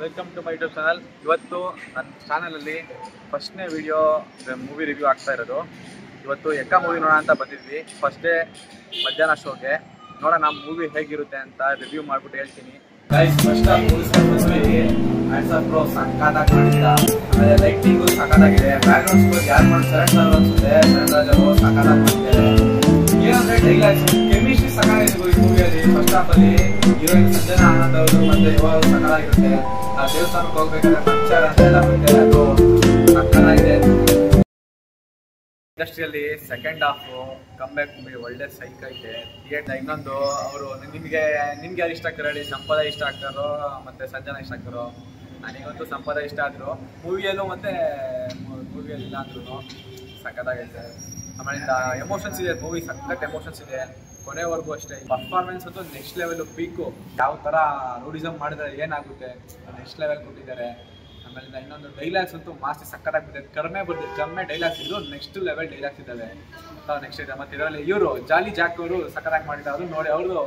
Welcome to my YouTube channel. ಇವತ್ತು ನನ್ನ ಚಾನಲಲ್ಲಿ ಫಸ್ಟ್ನೇ ವಿಡಿಯೋ ಮೂವಿ ರಿವ್ಯೂ ಆಗ್ತಾ ಇರೋದು. ಇವತ್ತು ಎಕ್ಕ ಮೂವಿ ನೋಡೋಣ ಅಂತ ಬಂದಿದ್ವಿ. ಫಸ್ಟ್ ಡೇ ಮಧ್ಯಾಹ್ನ ಶೋಗೆ ನೋಡೋಣ ಮೂವಿ ಹೇಗಿರುತ್ತೆ ಅಂತ ರಿವ್ಯೂ ಮಾಡ್ಬಿಟ್ಟು ಹೇಳ್ತೀನಿ. ಫಸ್ಟ್ ಸಕ್ಕತ್ತಾಗಿ ಮಾಡಿದ್ದ, ಆಮೇಲೆ ಲೈಟಿಂಗು ಸಕ್ಕತ್ತಾಗಿದೆ, ಬ್ಯಾಕ್ಗ್ರೌಂಡ್ ಸ್ಕೋರ್ ಯಾರು ಮಾಡಿ ಸೆಲೆಕ್ಟ್ ಅನ್ಸುತ್ತೆ, ಸಣ್ಣ ಸಕ್ಕತ್ತಾಗಿ ಮಾಡಿದ್ದಾರೆ. ಏನಂದ್ರೆ ಡೈಲಾಗ್ಸ್ ಕೆಮಿಸ್ಟ್ರಿ ಸಕ್ಕತ್ತಾಗಿದೆ ಈ ಮೂವಿಯಲ್ಲಿ. ಫಸ್ಟ್ ಹಾಫ್ ಅಲ್ಲಿ ಹೀರೋಯಿನ್ ಸಂಜನಾ ಆನಂದ್ ಅವರು ಮತ್ತೆ ಇವಾಗ ಸಕ್ಕತ್ತಾಗಿರುತ್ತೆ. ಆ ದೇವಸ್ಥಾನಕ್ಕೆ ಹೋಗ್ಬೇಕಾದ್ರೆ ಪಂಚರ್ ಅಂತ ಎಲ್ಲ ಬರುತ್ತೆ, ಅದು ಸಕ್ಕತ್ತಾಗಿದೆ. ಇಂಡಸ್ಟ್ರಿಯಲ್ಲಿ second half come back movie ಒಳ್ಳೆ ಸೈಕ್ ಐತೆ. ಥಿಯೇಟರ್ ಇನ್ನೊಂದು ಅವರು ನಿಮ್ಗೆ ಯಾರು ಇಷ್ಟ ಆಗ್ತಾರೆ ಹೇಳಿ? ಸಂಪದ ಇಷ್ಟ ಆಗ್ತಾರೋ ಮತ್ತೆ ಸಂಜನಾ ಇಷ್ಟ ಆಗ್ತಾರೋ? ನನಗಂತೂ ಸಂಪದ ಇಷ್ಟ ಆದ್ರು. ಮೂವಿಯಲ್ಲೂ ಮತ್ತೆ ಮೂವಿಯಲ್ಲಿ ಇಲ್ಲ ಅಂದ್ರೂ ಸಕ್ಕತ್ತಾಗೈತೆ. ಆಮೇಲಿಂದ ಎಮೋಷನ್ಸ್ ಇದೆ, ಮೂವಿ ಸಖತ್ ಎಮೋಷನ್ಸ್ ಇದೆ ಕೊನೆವರೆಗೂ ಅಷ್ಟೇ. ಪರ್ಫಾರ್ಮೆನ್ಸ್ ಅಂತೂ ನೆಕ್ಸ್ಟ್ ಲೆವೆಲ್ ಪೀಕು. ಯಾವ ಥರ ರೂಡಿಸಮ್ ಮಾಡಿದ್ರೆ ಏನಾಗುತ್ತೆ ನೆಕ್ಸ್ಟ್ ಲೆವೆಲ್ ಕೊಟ್ಟಿದ್ದಾರೆ. ಆಮೇಲಿಂದ ಇನ್ನೊಂದು ಡೈಲಾಗ್ಸ್ ಅಂತೂ ಮಾಸ್ತಿ ಸಕ್ಕತ್ತಾಗ್ಬಿಟ್ಟಿದೆ. ಕಡಿಮೆ ಡೈಲಾಗ್ಸ್ ಇದ್ದು ನೆಕ್ಸ್ಟ್ ಲೆವೆಲ್ ಡೈಲಾಗ್ಸ್ ಇದ್ದಾವೆ. ನೆಕ್ಸ್ಟ್ ಇದೆ. ಮತ್ತು ಇದರಲ್ಲಿ ಇವರು ಜಾಲಿ ಜಾಕ್ ಅವರು ಸಕ್ಕತ್ತಾಗಿ ಮಾಡಿದ್ದಾರೆ. ಅದು ನೋಡಿ ಅವ್ರದ್ದು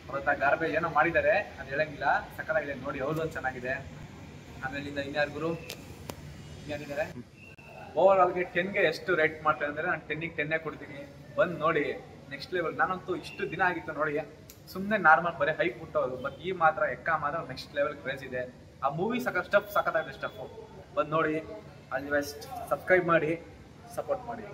ಅವ್ರ ಗಾರ್ಬೇಜ್ ಏನೋ ಮಾಡಿದ್ದಾರೆ, ಅದು ಹೇಳಂಗಿಲ್ಲ, ಸಕ್ಕತ್ತಾಗಿದೆ ನೋಡಿ. ಅವ್ರದ್ದು ಚೆನ್ನಾಗಿದೆ. ಆಮೇಲಿಂದ ಇನ್ಯಾರಿಗೂ ಇನ್ಯಾರಿದ್ದಾರೆ. ಓವರ್ ಆಲ್ಗೆ 10ಗೆ ಎಷ್ಟು ರೇಟ್ ಮಾಡ್ತೇನೆ ಅಂದರೆ ನಾನು 10ಗೆ 10 ಕೊಡ್ತೀನಿ. ಬಂದು ನೋಡಿ ನೆಕ್ಸ್ಟ್ ಲೆವೆಲ್. ನಾನಂತೂ ಇಷ್ಟು ದಿನ ಆಗಿತ್ತು ನೋಡಿ, ಸುಮ್ಮನೆ ನಾರ್ಮಲ್ ಬರೀ ಹೈಪ್ ಬಿಟ್ಟೋದು. ಬಟ್ ಈ ಮಾತ್ರ ಎಕ್ಕ ಮಾತ್ರ ನೆಕ್ಸ್ಟ್ ಲೆವೆಲ್ ಕ್ರೇಜ್ ಇದೆ. ಆ ಮೂವಿ ಸ್ಟಫ್ ಸಕ್ಕತ್ತಾಗಿದೆ. ಸ್ಟಫು ಬಂದು ನೋಡಿ. All the best. ಸಬ್ಸ್ಕ್ರೈಬ್ ಮಾಡಿ, ಸಪೋರ್ಟ್ ಮಾಡಿ.